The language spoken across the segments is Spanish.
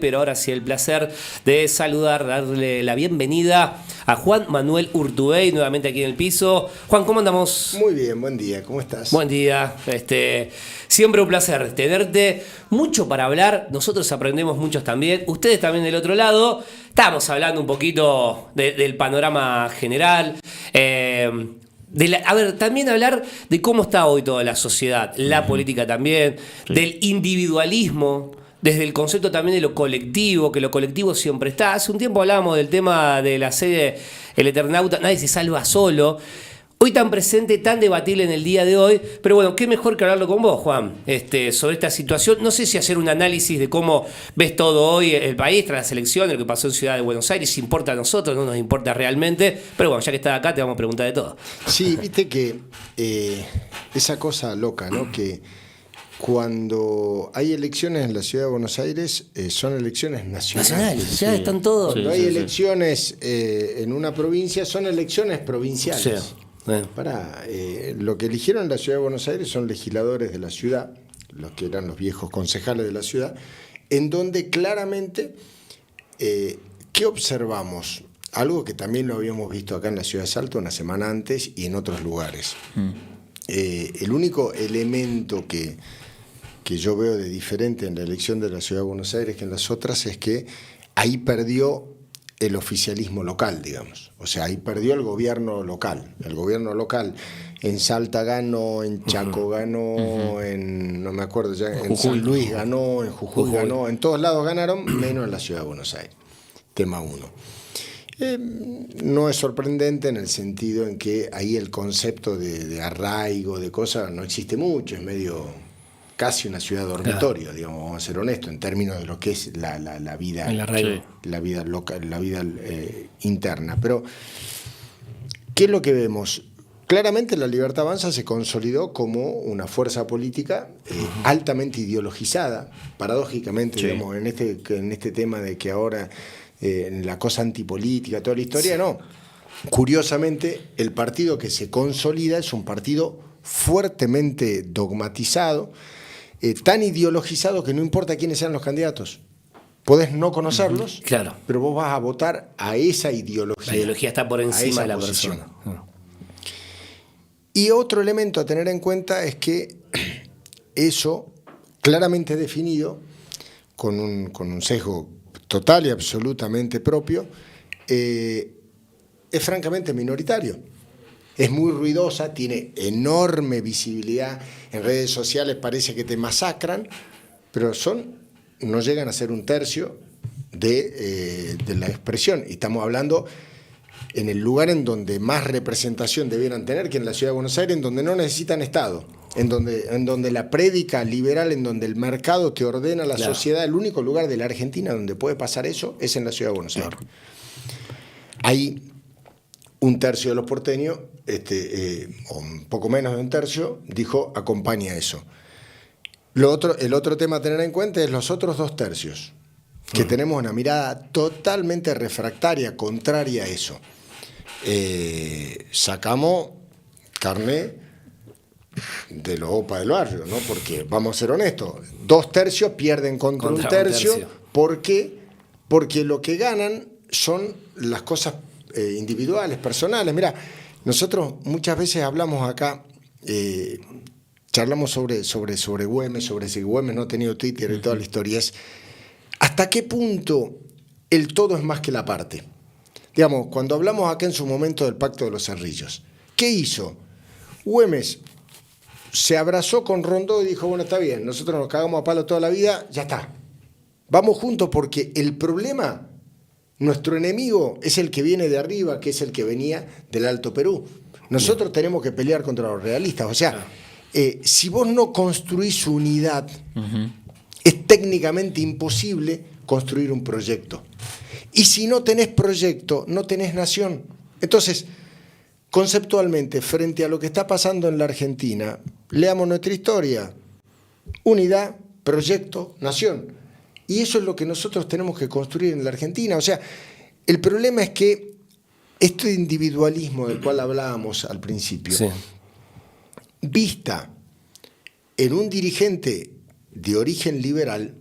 Pero ahora sí, el placer de saludar, darle la bienvenida a Juan Manuel Urtubey, nuevamente aquí en el piso. Juan, ¿cómo andamos? Muy bien, buen día, ¿cómo estás? Buen día, siempre un placer tenerte, mucho para hablar, nosotros aprendemos muchos también, ustedes también del otro lado. Estábamos hablando un poquito del panorama general, también hablar de cómo está hoy toda la sociedad, la política también, del individualismo, desde el concepto también de lo colectivo, que lo colectivo siempre está. Hace un tiempo hablábamos del tema de la serie El Eternauta, nadie se salva solo. Hoy tan presente, tan debatible en el día de hoy, pero bueno, qué mejor que hablarlo con vos, Juan, sobre esta situación. No sé si hacer un análisis de cómo ves todo hoy el país tras las elecciones, lo que pasó en Ciudad de Buenos Aires, si importa a nosotros, no nos importa realmente, pero bueno, ya que estás acá te vamos a preguntar de todo. Sí, viste que esa cosa loca, ¿no? Que cuando hay elecciones en la Ciudad de Buenos Aires, son elecciones nacionales. Ya están todos. Cuando hay elecciones en una provincia, son elecciones provinciales. Sí. Lo que eligieron en la Ciudad de Buenos Aires son legisladores de la ciudad, los que eran los viejos concejales de la ciudad, en donde claramente, ¿qué observamos? Algo que también lo habíamos visto acá en la ciudad de Salto una semana antes y en otros lugares. El único elemento que yo veo de diferente en la elección de la Ciudad de Buenos Aires que en las otras es que ahí perdió el oficialismo local, digamos. O sea, ahí perdió el gobierno local. El gobierno local en Salta ganó, en Chaco ganó, en, no me acuerdo ya, en San Luis ganó, en Jujuy ganó, en todos lados ganaron, menos en la Ciudad de Buenos Aires. Tema 1. No es sorprendente en el sentido en que ahí el concepto de arraigo, de cosas, no existe mucho, es medio casi una ciudad dormitorio, claro. Digamos, vamos a ser honestos, en términos de lo que es la vida, la vida local, la vida interna. Pero, ¿qué es lo que vemos? Claramente la Libertad Avanza se consolidó como una fuerza política altamente ideologizada, paradójicamente, digamos, en este tema de que ahora la cosa antipolítica, toda la historia, no. Curiosamente, el partido que se consolida es un partido fuertemente dogmatizado, tan ideologizado que no importa quiénes sean los candidatos. Podés no conocerlos, claro, pero vos vas a votar a esa ideología. La ideología está por encima de la persona. Y otro elemento a tener en cuenta es que eso, claramente definido, con un sesgo total y absolutamente propio, es francamente minoritario. Es muy ruidosa, tiene enorme visibilidad, en redes sociales parece que te masacran, pero no llegan a ser un tercio de la expresión. Y estamos hablando en el lugar en donde más representación debieran tener, que en la Ciudad de Buenos Aires, en donde no necesitan Estado, en donde la prédica liberal, en donde el mercado te ordena la sociedad, el único lugar de la Argentina donde puede pasar eso es en la Ciudad de Buenos Aires. Ahí un tercio de los porteños, o un poco menos de un tercio, dijo acompaña eso. El otro tema a tener en cuenta es los otros 2 tercios, que tenemos una mirada totalmente refractaria, contraria a eso. Sacamos carné de los OPA del barrio, ¿no? Porque, vamos a ser honestos, 2 tercios pierden contra un tercio. ¿Por qué? Porque lo que ganan son las cosas individuales, personales. Mira, nosotros muchas veces hablamos acá, charlamos sobre Güemes, sobre si Güemes no ha tenido Twitter y toda la historia. Es hasta qué punto el todo es más que la parte. Digamos, cuando hablamos acá en su momento del Pacto de los Cerrillos, ¿qué hizo? Güemes se abrazó con Rondó y dijo, bueno, está bien, nosotros nos cagamos a palo toda la vida, ya está. Vamos juntos porque el problema, nuestro enemigo es el que viene de arriba, que es el que venía del Alto Perú. Nosotros tenemos que pelear contra los realistas. O sea, si vos no construís unidad, es técnicamente imposible construir un proyecto. Y si no tenés proyecto, no tenés nación. Entonces, conceptualmente, frente a lo que está pasando en la Argentina, leamos nuestra historia. Unidad, proyecto, nación. Y eso es lo que nosotros tenemos que construir en la Argentina. O sea, el problema es que este individualismo del cual hablábamos al principio, vista en un dirigente de origen liberal,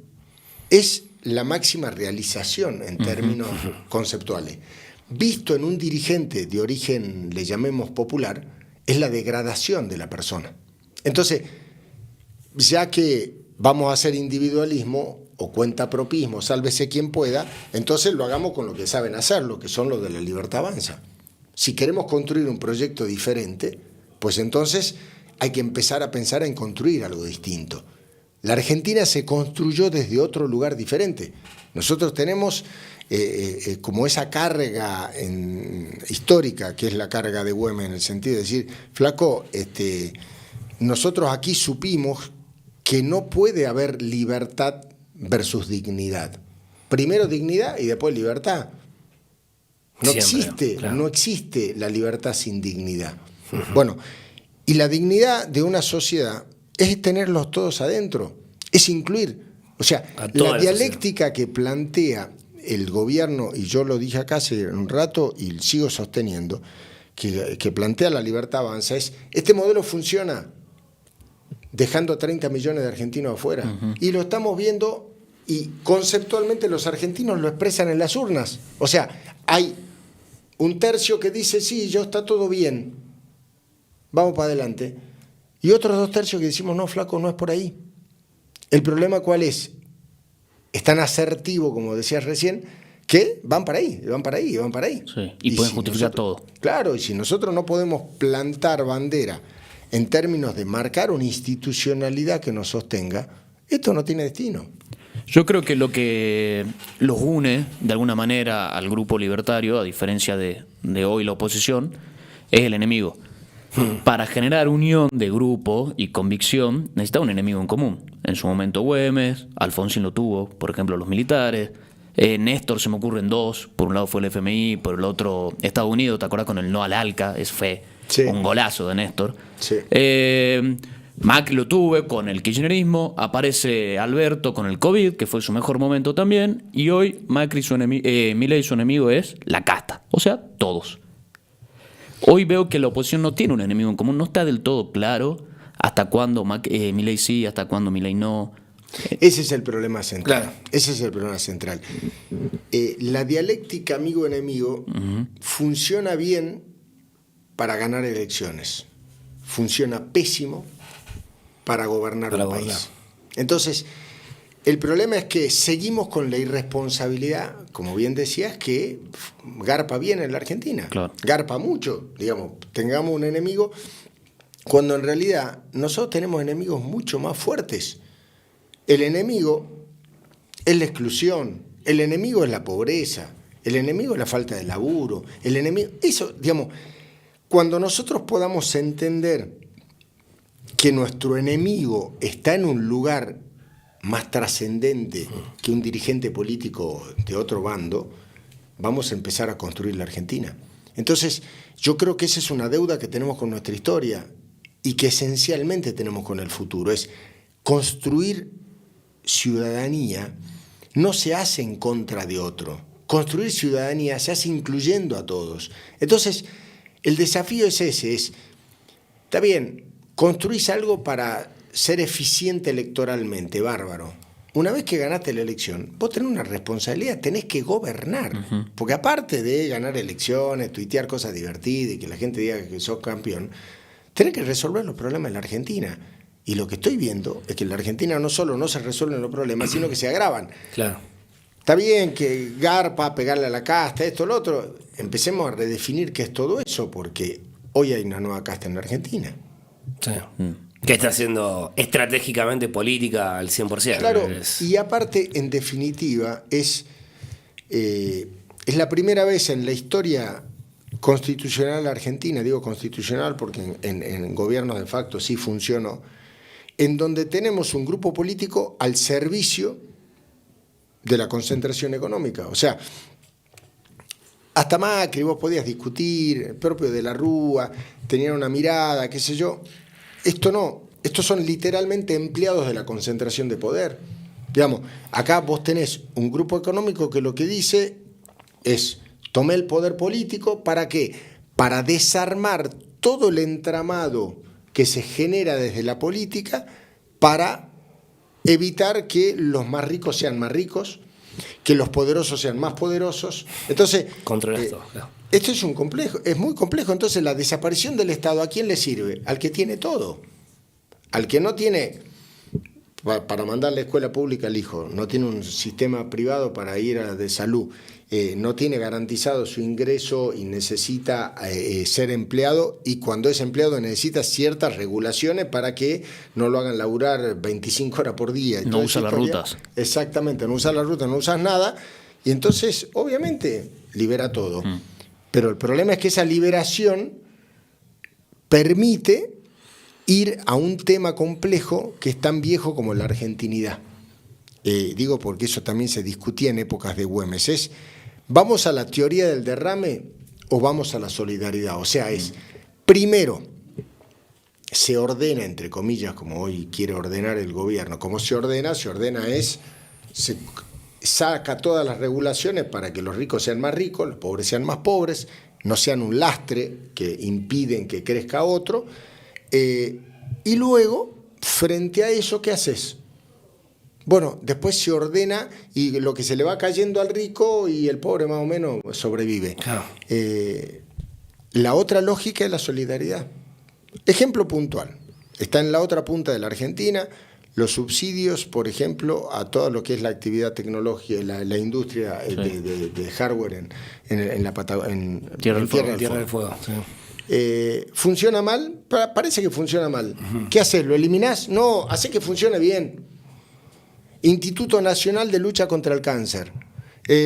es la máxima realización en términos conceptuales. Visto en un dirigente de origen, le llamemos popular, es la degradación de la persona. Entonces, ya que vamos a hacer individualismo o cuentapropismo, sálvese quien pueda, entonces lo hagamos con lo que saben hacer, lo que son los de la Libertad Avanza. Si queremos construir un proyecto diferente, pues entonces hay que empezar a pensar en construir algo distinto. La Argentina se construyó desde otro lugar diferente. Nosotros tenemos como esa carga histórica, que es la carga de Güemes, en el sentido de decir, flaco, nosotros aquí supimos que no puede haber libertad versus dignidad. Primero dignidad y después libertad. No existe la libertad sin dignidad. Bueno, y la dignidad de una sociedad es tenerlos todos adentro, es incluir. O sea, la dialéctica que plantea el gobierno, y yo lo dije acá hace un rato y sigo sosteniendo, que plantea la Libertad Avanza, es: este modelo funciona dejando a 30 millones de argentinos afuera. Y lo estamos viendo, y conceptualmente los argentinos lo expresan en las urnas. O sea, hay un tercio que dice, sí, yo está todo bien, vamos para adelante. Y otros 2 tercios que decimos, no, flaco, no es por ahí. ¿El problema cuál es? Es tan asertivo, como decías recién, que van para ahí, van para ahí, van para ahí. Sí, y pueden justificar todo. Claro, y si nosotros no podemos plantar bandera en términos de marcar una institucionalidad que nos sostenga, esto no tiene destino. Yo creo que lo que los une de alguna manera al grupo libertario, a diferencia de hoy la oposición, es el enemigo. Para generar unión de grupo y convicción necesita un enemigo en común. En su momento Güemes, Alfonsín lo tuvo, por ejemplo los militares, Néstor se me ocurren 2, por un lado fue el FMI, por el otro Estados Unidos, ¿te acuerdas con el no al ALCA? Fue un golazo de Néstor. Sí. Macri lo tuve con el kirchnerismo, aparece Alberto con el COVID, que fue su mejor momento también, y hoy Milei su enemigo es la casta, o sea, todos. Hoy veo que la oposición no tiene un enemigo en común, no está del todo claro hasta cuándo Milei sí, hasta cuándo Milei no. Ese es el problema central. Claro. Ese es el problema central. La dialéctica amigo-enemigo funciona bien para ganar elecciones. Funciona pésimo para gobernar un país. Entonces, el problema es que seguimos con la irresponsabilidad, como bien decías, que garpa bien en la Argentina. Claro. Garpa mucho, digamos, tengamos un enemigo, cuando en realidad nosotros tenemos enemigos mucho más fuertes. El enemigo es la exclusión, el enemigo es la pobreza, el enemigo es la falta de laburo, el enemigo, eso, digamos, cuando nosotros podamos entender que nuestro enemigo está en un lugar más trascendente que un dirigente político de otro bando, vamos a empezar a construir la Argentina. Entonces, yo creo que esa es una deuda que tenemos con nuestra historia y que esencialmente tenemos con el futuro, es construir ciudadanía no se hace en contra de otro. Construir ciudadanía se hace incluyendo a todos. Entonces, el desafío es ese, está bien, construís algo para ser eficiente electoralmente, bárbaro. Una vez que ganaste la elección, vos tenés una responsabilidad, tenés que gobernar. Porque aparte de ganar elecciones, tuitear cosas divertidas y que la gente diga que sos campeón, tenés que resolver los problemas de la Argentina. Y lo que estoy viendo es que en la Argentina no solo no se resuelven los problemas, sino que se agravan. Claro. Está bien que garpa, pegarle a la casta, esto, lo otro. Empecemos a redefinir qué es todo eso, porque hoy hay una nueva casta en la Argentina. Sí. Que está haciendo estratégicamente política al 100%. Claro, y aparte, en definitiva, es la primera vez en la historia constitucional argentina, digo constitucional porque en gobiernos de facto sí funcionó, en donde tenemos un grupo político al servicio de la concentración económica. O sea, hasta Macri vos podías discutir, el propio de la Rúa, tenían una mirada, qué sé yo. Esto no, estos son literalmente empleados de la concentración de poder. Digamos, acá vos tenés un grupo económico que lo que dice es, tomé el poder político, ¿para qué? Para desarmar todo el entramado que se genera desde la política para evitar que los más ricos sean más ricos, que los poderosos sean más poderosos. Entonces, Controlas todo, claro. esto es muy complejo. Entonces, la desaparición del Estado, ¿a quién le sirve? Al que tiene todo. Al que no tiene, para mandar a la escuela pública al hijo, no tiene un sistema privado para ir de salud, no tiene garantizado su ingreso y necesita ser empleado, y cuando es empleado necesita ciertas regulaciones para que no lo hagan laburar 25 horas por día. No usa las rutas. Exactamente, no usa las rutas, no usas nada, y entonces obviamente libera todo. Pero el problema es que esa liberación permite ir a un tema complejo que es tan viejo como la argentinidad. Digo porque eso también se discutía en épocas de Güemes. ¿Vamos a la teoría del derrame o vamos a la solidaridad? O sea, primero, se ordena, entre comillas, como hoy quiere ordenar el gobierno. ¿Cómo se ordena? Se saca todas las regulaciones para que los ricos sean más ricos, los pobres sean más pobres, no sean un lastre que impiden que crezca otro. Y luego, frente a eso, ¿qué haces? Bueno, después se ordena y lo que se le va cayendo al rico y el pobre más o menos sobrevive. Claro. La otra lógica es la solidaridad. Ejemplo puntual. Está en la otra punta de la Argentina los subsidios, por ejemplo, a todo lo que es la actividad tecnológica, la industria de hardware en Tierra del Fuego. Sí. ¿Funciona mal? Parece que funciona mal. ¿Qué haces? ¿Lo eliminás? No, hace que funcione bien. Instituto Nacional de Lucha contra el Cáncer.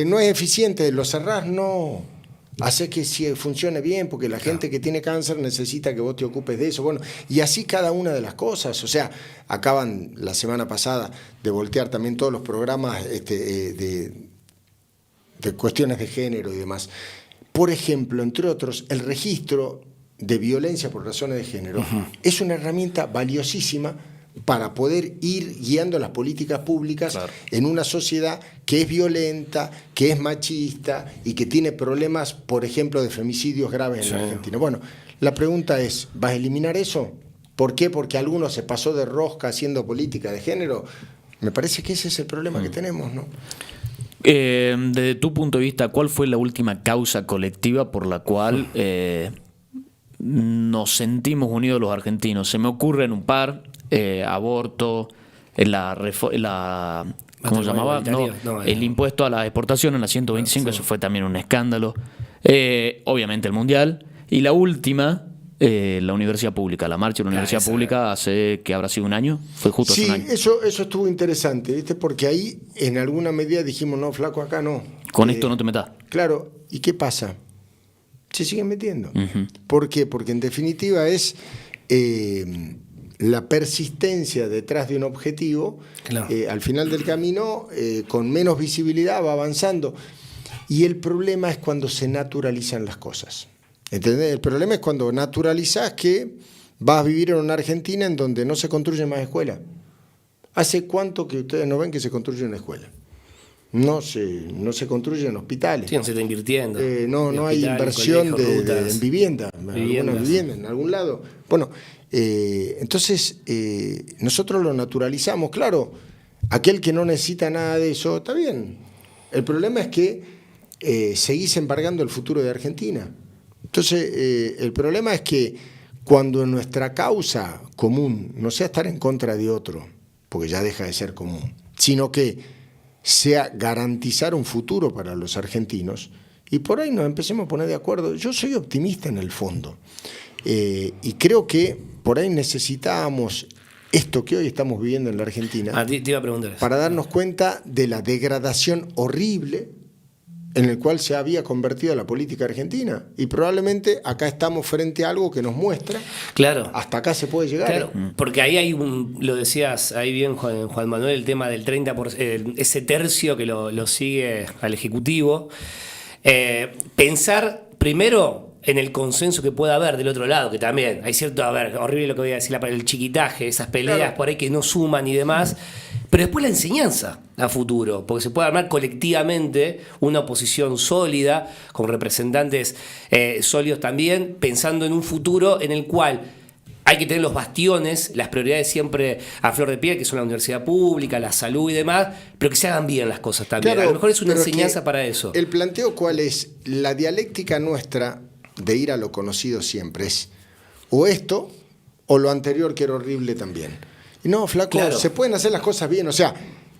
¿No es eficiente? ¿Lo cerrás? No. Hace que funcione bien, porque la gente que tiene cáncer necesita que vos te ocupes de eso. Bueno, y así cada una de las cosas. O sea, acaban la semana pasada de voltear también todos los programas de cuestiones de género y demás. Por ejemplo, entre otros, el registro de violencia por razones de género es una herramienta valiosísima para poder ir guiando las políticas públicas en una sociedad que es violenta, que es machista y que tiene problemas, por ejemplo, de femicidios graves en la Argentina. Bueno, la pregunta es, ¿vas a eliminar eso? ¿Por qué? Porque alguno se pasó de rosca haciendo política de género. Me parece que ese es el problema que tenemos, ¿no? Desde tu punto de vista, ¿cuál fue la última causa colectiva por la cual nos sentimos unidos los argentinos? Se me ocurren un par. Aborto, ¿cómo se llamaba? No, el impuesto a la exportación en la 125, eso fue también un escándalo. Obviamente el Mundial. Y la última, la universidad pública, la marcha de la universidad pública hace que habrá sido un año, fue justo hace un año. Sí, eso estuvo interesante, ¿viste? Porque ahí en alguna medida dijimos, no, flaco, acá no. Con esto no te metas. Claro, ¿y qué pasa? Se siguen metiendo. ¿Por qué? Porque en definitiva es la persistencia detrás de un objetivo, al final del camino, con menos visibilidad va avanzando. Y el problema es cuando se naturalizan las cosas. ¿Entendés? El problema es cuando naturalizás que vas a vivir en una Argentina en donde no se construyen más escuelas. ¿Hace cuánto que ustedes no ven que se construye una escuela? No se construyen hospitales. Sí, no se está invirtiendo. No hay inversión en vivienda, en algún lado. Bueno, entonces nosotros lo naturalizamos. Claro, aquel que no necesita nada de eso, está bien. El problema es que seguís embargando el futuro de Argentina. Entonces, el problema es que cuando nuestra causa común no sea estar en contra de otro, porque ya deja de ser común, sino que sea garantizar un futuro para los argentinos, y por ahí nos empecemos a poner de acuerdo. Yo soy optimista en el fondo, y creo que por ahí necesitábamos esto que hoy estamos viviendo en la Argentina, te iba a preguntar eso, para darnos cuenta de la degradación horrible en el cual se había convertido la política argentina. Y probablemente acá estamos frente a algo que nos muestra hasta acá se puede llegar. Claro, porque ahí hay lo decías ahí bien, Juan Manuel, el tema del 30%, ese tercio que lo sigue al Ejecutivo. Pensar primero en el consenso que pueda haber del otro lado, que también hay cierto, horrible lo que voy a decir, el chiquitaje, esas peleas por ahí que no suman y demás, pero después la enseñanza a futuro, porque se puede armar colectivamente una oposición sólida, con representantes sólidos también, pensando en un futuro en el cual hay que tener los bastiones, las prioridades siempre a flor de piel, que son la universidad pública, la salud y demás, pero que se hagan bien las cosas también. Claro, a lo mejor es una pero enseñanza para eso. El planteo, ¿cuál es? La dialéctica nuestra de ir a lo conocido siempre es o esto o lo anterior, que era horrible también. Y no, flaco, Claro. se pueden hacer las cosas bien. O sea,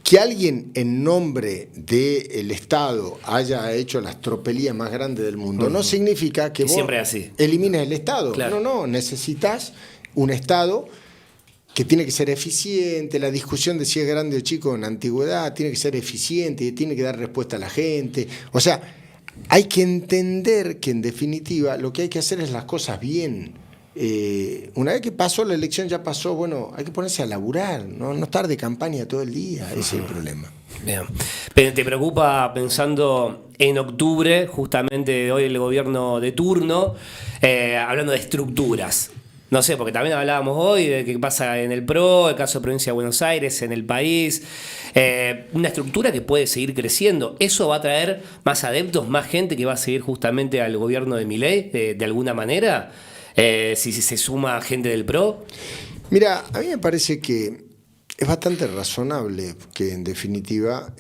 que alguien en nombre del Estado haya hecho las tropelías más grandes del mundo no significa que Y vos siempre es así. elimines el Estado. Claro. No, necesitas un Estado que tiene que ser eficiente. La discusión de si es grande o chico en la antigüedad tiene que ser eficiente y tiene que dar respuesta a la gente. O sea, hay que entender que en definitiva lo que hay que hacer es las cosas bien. Una vez que pasó la elección, ya pasó, bueno, hay que ponerse a laburar, no estar de campaña todo el día, ese es el problema. Bien. Pero ¿te preocupa pensando en octubre, justamente hoy el gobierno de turno, hablando de estructuras? No sé, porque también hablábamos hoy de qué pasa en el PRO, el caso de Provincia de Buenos Aires, en el país. Una estructura que puede seguir creciendo. ¿Eso va a traer más adeptos, más gente que va a seguir justamente al gobierno de Milei, de alguna manera? Si se suma gente del PRO. Mira, a mí me parece que es bastante razonable que en definitiva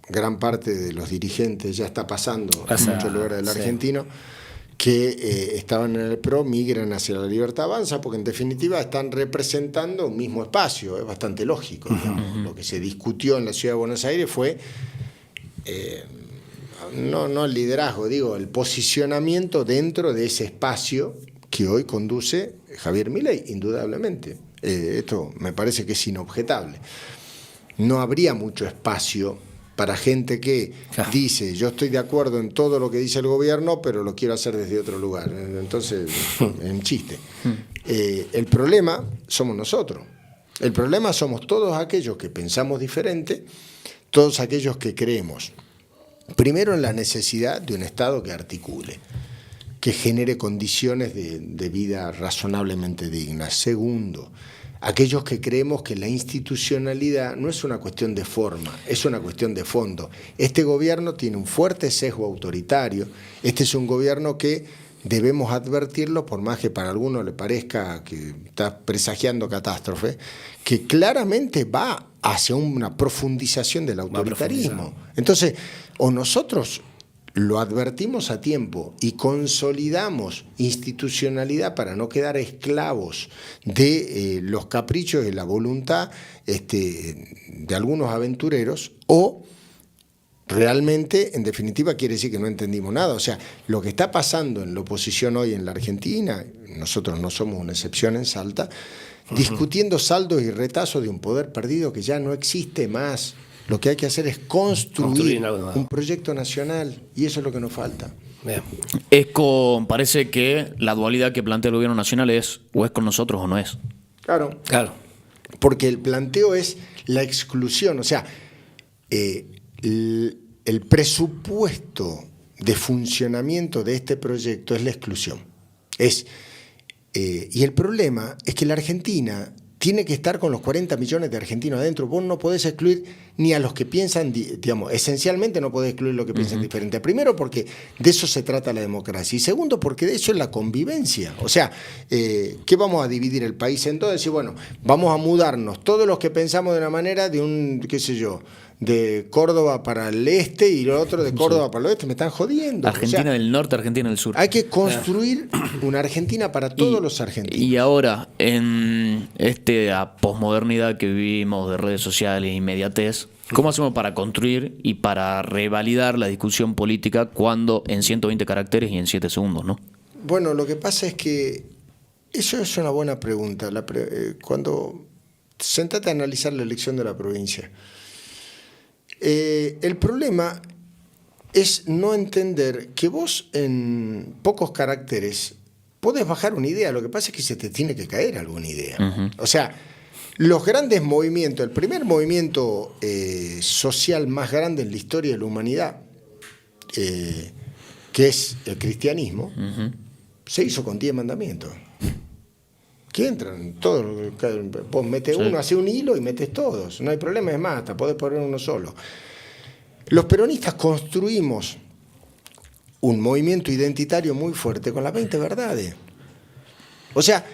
gran parte de los dirigentes, ya está pasando en muchos lugares del argentino, que estaban en el PRO migran hacia la Libertad Avanza, porque en definitiva están representando un mismo espacio, es bastante lógico. Lo que se discutió en la Ciudad de Buenos Aires fue no el liderazgo, digo, el posicionamiento dentro de ese espacio que hoy conduce Javier Milei, indudablemente. Esto me parece que es inobjetable. No habría mucho espacio para gente que dice, yo estoy de acuerdo en todo lo que dice el gobierno, pero lo quiero hacer desde otro lugar. Entonces, es un chiste. El problema somos nosotros. El problema somos todos aquellos que pensamos diferente, todos aquellos que creemos primero en la necesidad de un Estado que articule, que genere condiciones de vida razonablemente dignas. Segundo, aquellos que creemos que la institucionalidad no es una cuestión de forma, es una cuestión de fondo. Este gobierno tiene un fuerte sesgo autoritario, este es un gobierno que debemos advertirlo, por más que para algunos le parezca que está presagiando catástrofe, que claramente va hacia una profundización del autoritarismo. Entonces, o nosotros lo advertimos a tiempo y consolidamos institucionalidad para no quedar esclavos de los caprichos y la voluntad de algunos aventureros, o realmente, en definitiva, quiere decir que no entendimos nada. O sea, lo que está pasando en la oposición hoy en la Argentina, nosotros no somos una excepción en Salta, discutiendo saldos y retazos de un poder perdido que ya no existe más. Lo que hay que hacer es construir un proyecto nacional, y eso es lo que nos falta. Bien. Parece que la dualidad que plantea el gobierno nacional es o es con nosotros o no es. Claro. Porque el planteo es la exclusión. O sea, el presupuesto de funcionamiento de este proyecto es la exclusión. Y el problema es que la Argentina tiene que estar con los 40 millones de argentinos adentro. Vos no podés excluir ni a los que piensan, digamos, esencialmente no podés excluir los que piensan diferente. Primero, porque de eso se trata la democracia. Y segundo, porque de eso es la convivencia. O sea, ¿qué vamos a dividir el país en dos? Decir, bueno, vamos a mudarnos todos los que pensamos de una manera de un, qué sé yo, de Córdoba para el este y lo otro de Córdoba para el oeste. Me están jodiendo. Argentina del norte, Argentina del sur. Hay que construir una Argentina para todos los argentinos. Y ahora, en esta posmodernidad que vivimos de redes sociales e inmediatez, ¿cómo hacemos para construir y para revalidar la discusión política cuando en 120 caracteres y en 7 segundos, ¿no? Bueno, lo que pasa es que eso es una buena pregunta. Cuando sentate a analizar la elección de la provincia, el problema es no entender que vos en pocos caracteres podés bajar una idea. Lo que pasa es que se te tiene que caer alguna idea. O sea, los grandes movimientos, el primer movimiento social más grande en la historia de la humanidad, que es el cristianismo, se hizo con 10 mandamientos. Que entran todos, vos metés uno, haces un hilo y metes todos, no hay problema, es más, hasta podés poner uno solo. Los peronistas construimos un movimiento identitario muy fuerte con las 20 verdades. O sea,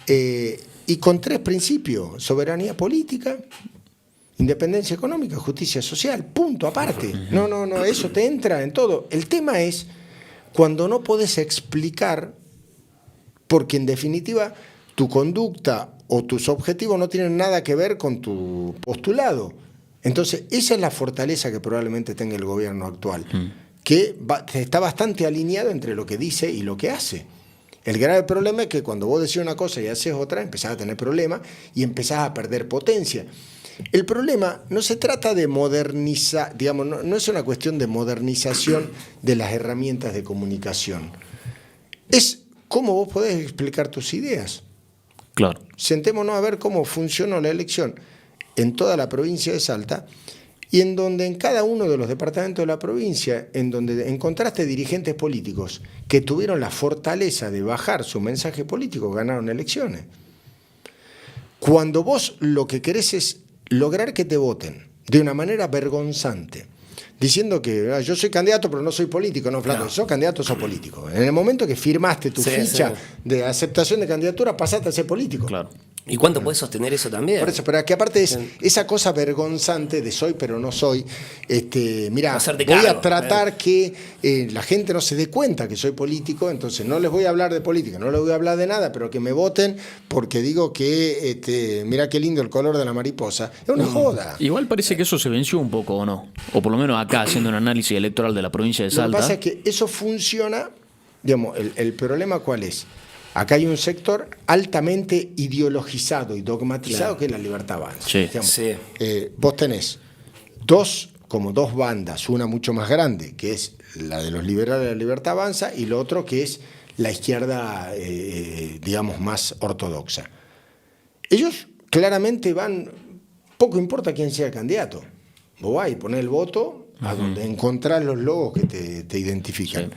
y con 3 principios: soberanía política, independencia económica, justicia social, punto, aparte. No, eso te entra en todo. El tema es cuando no podés explicar, porque en definitiva tu conducta o tus objetivos no tienen nada que ver con tu postulado. Entonces, esa es la fortaleza que probablemente tenga el gobierno actual, que está bastante alineado entre lo que dice y lo que hace. El grave problema es que cuando vos decís una cosa y haces otra, empezás a tener problemas y empezás a perder potencia. El problema no se trata de modernizar, digamos, no es una cuestión de modernización de las herramientas de comunicación. Es cómo vos podés explicar tus ideas. Claro. Sentémonos a ver cómo funcionó la elección en toda la provincia de Salta, y en donde en cada uno de los departamentos de la provincia, en donde encontraste dirigentes políticos que tuvieron la fortaleza de bajar su mensaje político, ganaron elecciones. Cuando vos lo que querés es lograr que te voten de una manera vergonzante, diciendo que yo soy candidato pero no soy político, no, flaco, sos candidato, sos político. En el momento que firmaste tu ficha de aceptación de candidatura, pasaste a ser político. Claro. ¿Y cuánto podés sostener eso también? Por eso, pero que aparte es esa cosa vergonzante de soy pero no soy. Mira, voy a tratar que la gente no se dé cuenta que soy político, entonces no les voy a hablar de política, no les voy a hablar de nada, pero que me voten porque digo que, mira qué lindo el color de la mariposa. Es una joda. Igual parece que eso se venció un poco, ¿o no? O por lo menos acá, haciendo un análisis electoral de la provincia de Salta. Lo que pasa es que eso funciona, digamos, el problema ¿cuál es? Acá hay un sector altamente ideologizado y dogmatizado, que es la Libertad Avanza. Sí. Sí. Vos tenés dos bandas, una mucho más grande, que es la de los liberales de la Libertad Avanza, y lo otro que es la izquierda, digamos, más ortodoxa. Ellos claramente van, poco importa quién sea el candidato. Vos vas y ponés el voto a donde encontrás los logos que te identifican.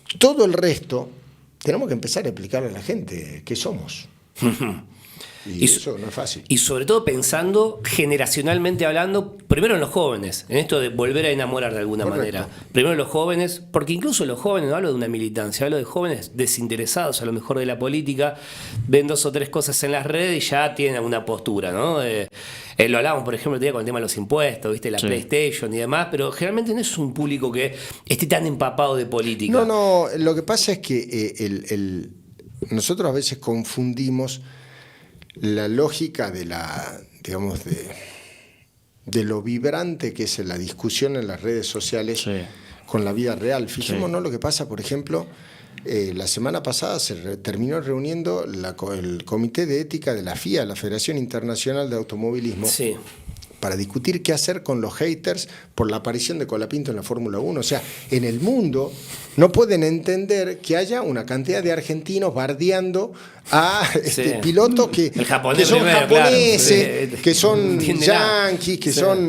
Sí. Todo el resto tenemos que empezar a explicarle a la gente qué somos. Y eso no es fácil. Y sobre todo pensando generacionalmente hablando, primero en los jóvenes, en esto de volver a enamorar de alguna manera. Primero en los jóvenes, porque incluso los jóvenes, no hablo de una militancia, hablo de jóvenes desinteresados a lo mejor de la política, ven 2 o 3 cosas en las redes y ya tienen alguna postura, ¿no? Lo hablábamos, por ejemplo, el día con el tema de los impuestos, ¿viste? La PlayStation y demás, pero generalmente no es un público que esté tan empapado de política. No, lo que pasa es que nosotros a veces confundimos la lógica de digamos, de lo vibrante que es la discusión en las redes sociales con la vida real. Fijémonos lo que pasa, por ejemplo, la semana pasada se terminó reuniendo el Comité de Ética de la FIA, la Federación Internacional de Automovilismo, para discutir qué hacer con los haters por la aparición de Colapinto en la Fórmula 1. O sea, en el mundo no pueden entender que haya una cantidad de argentinos bardeando a pilotos que son japoneses, que son yanquis, que son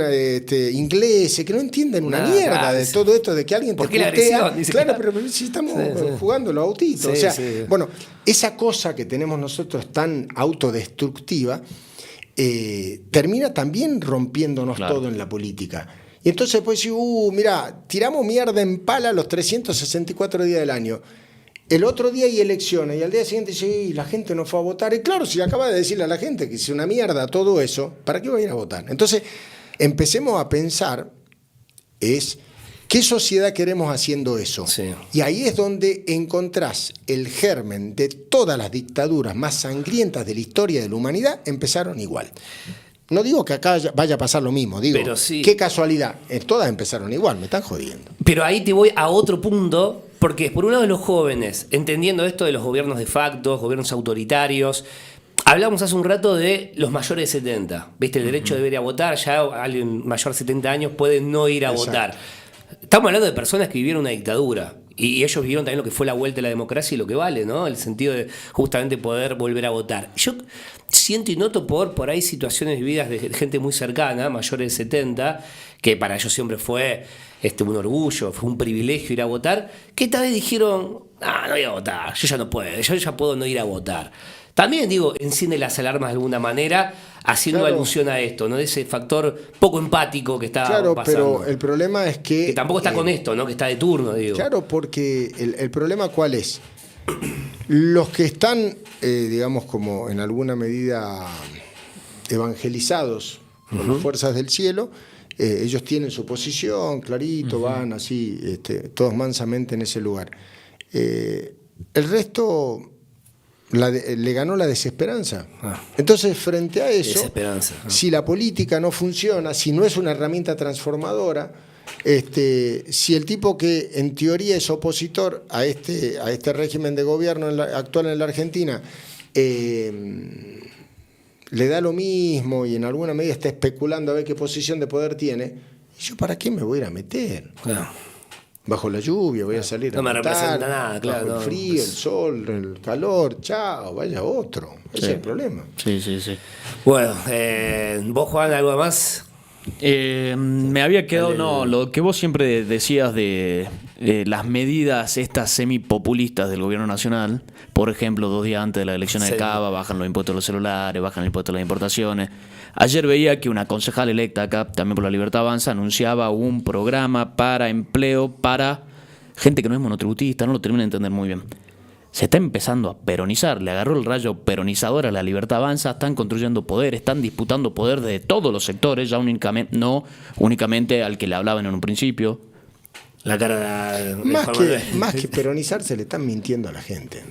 ingleses, que no entienden una mierda de todo esto, de que alguien te putea. Claro, pero si estamos jugando los autitos. O sea, bueno, esa cosa que tenemos nosotros tan autodestructiva, termina también rompiéndonos todo en la política. Y entonces pues mirá, tiramos mierda en pala los 364 días del año. El otro día hay elecciones y al día siguiente la gente no fue a votar. Y claro, si acaba de decirle a la gente que es una mierda todo eso, ¿para qué va a ir a votar? Entonces, empecemos a pensar ¿qué sociedad queremos haciendo eso? Y ahí es donde encontrás el germen de todas las dictaduras más sangrientas de la historia de la humanidad, empezaron igual. No digo que acá vaya a pasar lo mismo, digo, qué casualidad, todas empezaron igual, me están jodiendo. Pero ahí te voy a otro punto, porque por un lado los jóvenes, entendiendo esto de los gobiernos de facto, gobiernos autoritarios, hablamos hace un rato de los mayores de 70, ¿viste? El derecho de ir a votar, ya alguien mayor de 70 años puede no ir a votar. Estamos hablando de personas que vivieron una dictadura y ellos vivieron también lo que fue la vuelta a la democracia y lo que vale, ¿no? El sentido de justamente poder volver a votar. Yo siento y noto por ahí situaciones vividas de gente muy cercana, mayores de 70, que para ellos siempre fue un orgullo, fue un privilegio ir a votar, que tal vez dijeron, no voy a votar, yo ya no puedo, yo ya puedo no ir a votar. También, enciende las alarmas de alguna manera, haciendo alusión a esto, ¿no? De ese factor poco empático que está pasando. Claro, pero el problema es que tampoco está con esto, ¿no? Que está de turno, digo. Claro, porque el problema ¿cuál es? Los que están, digamos, como en alguna medida evangelizados por las fuerzas del cielo, ellos tienen su posición, clarito, van así, todos mansamente en ese lugar. El resto le ganó la desesperanza. Entonces, frente a eso, si la política no funciona, si no es una herramienta transformadora, si el tipo que en teoría es opositor a este régimen de gobierno actual en la Argentina le da lo mismo y en alguna medida está especulando a ver qué posición de poder tiene, ¿yo para qué me voy a ir a meter? Bajo la lluvia voy a salir no a me matar, representa nada, claro. bajo el frío, el sol, el calor, chao, vaya otro. Ese es el problema. Sí. Bueno, ¿vos, Juan, algo más? Me había quedado, lo que vos siempre decías de las medidas estas semipopulistas del gobierno nacional, por ejemplo, 2 días antes de las elecciones de Cava, bajan los impuestos a los celulares, bajan el impuesto a las importaciones. Ayer veía que una concejal electa acá, también por la Libertad Avanza, anunciaba un programa para empleo para gente que no es monotributista, no lo termina de entender muy bien. Se está empezando a peronizar, le agarró el rayo peronizador a la Libertad Avanza, están construyendo poder, están disputando poder de todos los sectores, ya no únicamente al que le hablaban en un principio. La cara de más que peronizarse le están mintiendo a la gente.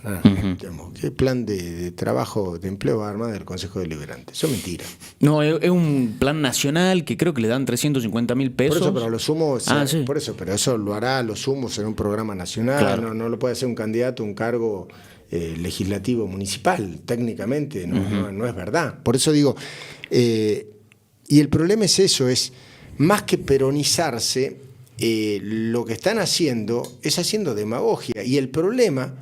¿Qué plan de trabajo, de empleo va a armar del Consejo Deliberante? Eso es mentira. No, es un plan nacional que creo que le dan 350.000 pesos. Por eso, pero lo sumo, sí. por eso, pero eso lo hará, lo sumo, será un programa nacional, claro. No lo puede hacer un candidato a un cargo legislativo municipal, técnicamente, no es verdad. Por eso digo, y el problema es eso, es más que peronizarse, lo que están haciendo es haciendo demagogia, y el problema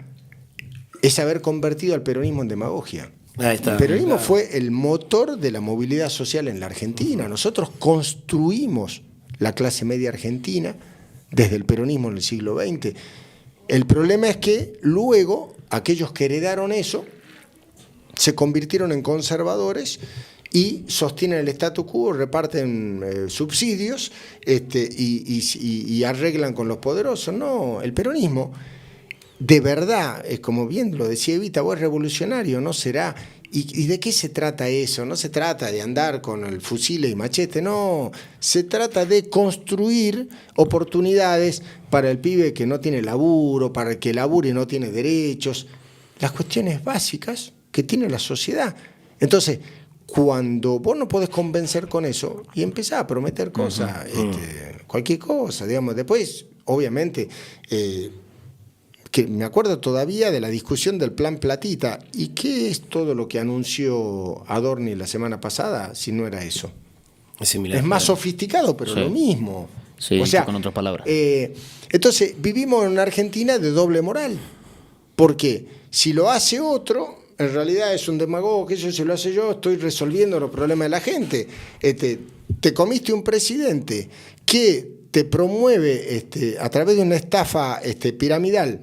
es haber convertido al peronismo en demagogia. Ahí está, el peronismo fue el motor de la movilidad social en la Argentina. Nosotros construimos la clase media argentina desde el peronismo en el siglo XX. El problema es que luego aquellos que heredaron eso se convirtieron en conservadores y sostienen el statu quo, reparten subsidios y arreglan con los poderosos. No, el peronismo, de verdad, es como bien lo decía Evita, es revolucionario, no será. ¿Y de qué se trata eso? No se trata de andar con el fusil y machete, no. Se trata de construir oportunidades para el pibe que no tiene laburo, para el que labure y no tiene derechos. Las cuestiones básicas que tiene la sociedad. Entonces, cuando vos no podés convencer con eso y empezás a prometer cosas, cualquier cosa, digamos, después, obviamente, que me acuerdo todavía de la discusión del plan Platita. ¿Y qué es todo lo que anunció Adorni la semana pasada si no era eso? Es más sofisticado, pero lo mismo. Sí, o sea, con otras palabras. Entonces, vivimos en una Argentina de doble moral. Porque si lo hace otro, en realidad es un demagogo, que eso si lo hace yo, estoy resolviendo los problemas de la gente. Te comiste un presidente que te promueve a través de una estafa piramidal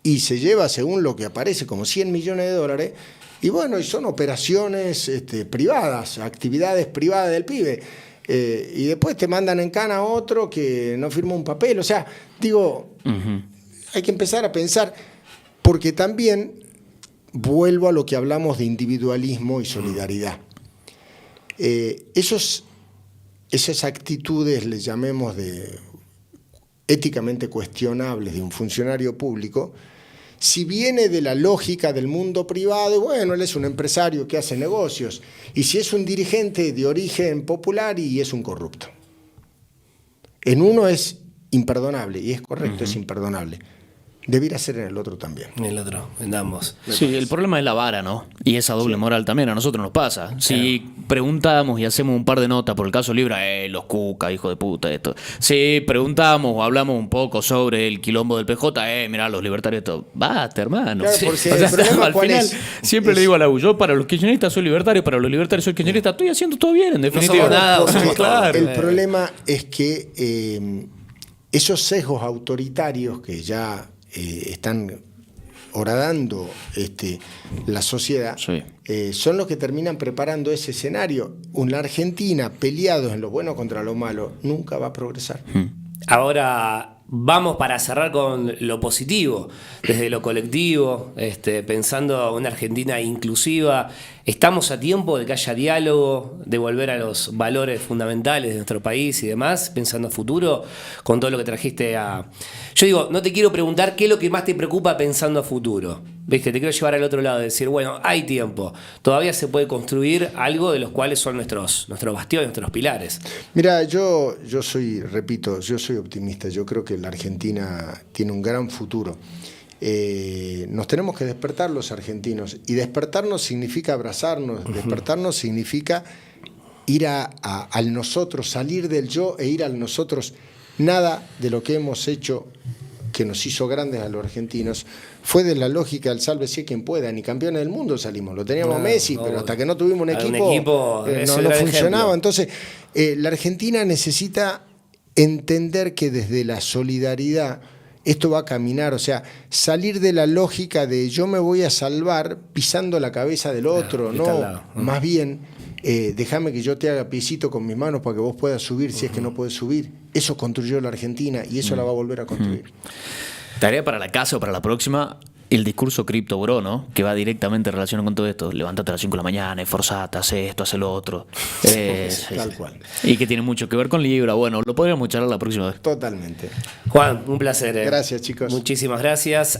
y se lleva, según lo que aparece, como 100 millones de dólares, y bueno, y son operaciones privadas, actividades privadas del pibe. Y después te mandan en cana a otro que no firmó un papel. O sea, digo, hay que empezar a pensar, porque también vuelvo a lo que hablamos de individualismo y solidaridad. Esas actitudes, les llamemos de éticamente cuestionables de un funcionario público, si viene de la lógica del mundo privado, bueno, él es un empresario que hace negocios, y si es un dirigente de origen popular y es un corrupto. En uno es imperdonable, y es correcto, es imperdonable. Debiera ser en el otro también. En el otro, en ambos. Sí, el problema es la vara, ¿no? Y esa doble moral también a nosotros nos pasa. Si preguntamos y hacemos un par de notas por el caso Libra, los cuca, hijo de puta, esto. Si preguntamos o hablamos un poco sobre el quilombo del PJ, mirá, los libertarios, esto. Basta, hermano. Claro, porque o sea, el problema al final, siempre le digo a la U, yo para los kirchneristas soy libertario, para los libertarios soy kirchnerista, estoy haciendo todo bien, en definitiva. No somos nada, somos claro. El problema es que esos sesgos autoritarios que ya están horadando la sociedad, son los que terminan preparando ese escenario. Una Argentina peleados en lo bueno contra lo malo nunca va a progresar. Ahora, vamos para cerrar con lo positivo, desde lo colectivo, pensando una Argentina inclusiva. Estamos a tiempo de que haya diálogo, de volver a los valores fundamentales de nuestro país y demás, pensando a futuro, con todo lo que trajiste a... Yo digo, no te quiero preguntar qué es lo que más te preocupa pensando a futuro. ¿Viste? Te quiero llevar al otro lado, decir, bueno, hay tiempo. Todavía se puede construir algo de los cuales son nuestros bastiones, nuestros pilares. Mira, yo soy, repito, yo soy optimista. Yo creo que la Argentina tiene un gran futuro. Nos tenemos que despertar los argentinos, y despertarnos significa abrazarnos, despertarnos significa ir al nosotros, salir del yo e ir al nosotros. Nada de lo que hemos hecho que nos hizo grandes a los argentinos fue de la lógica del sálvese quien pueda. Ni campeones del mundo salimos, lo teníamos Messi, pero hasta que no tuvimos un equipo no funcionaba. Entonces la Argentina necesita entender que desde la solidaridad esto va a caminar, o sea, salir de la lógica de yo me voy a salvar pisando la cabeza del otro, no, más bien déjame que yo te haga piecito con mis manos para que vos puedas subir si es que no puedes subir. Eso construyó la Argentina y eso la va a volver a construir. Tarea para la casa o para la próxima, el discurso cripto bro, ¿no? Que va directamente relacionado con todo esto. Levántate a las 5 de la mañana, esforzate, haz esto, haz lo otro. Tal cual. Y que tiene mucho que ver con Libra. Bueno, lo podríamos charlar la próxima vez. Totalmente. Juan, un placer. Gracias, chicos. Muchísimas gracias.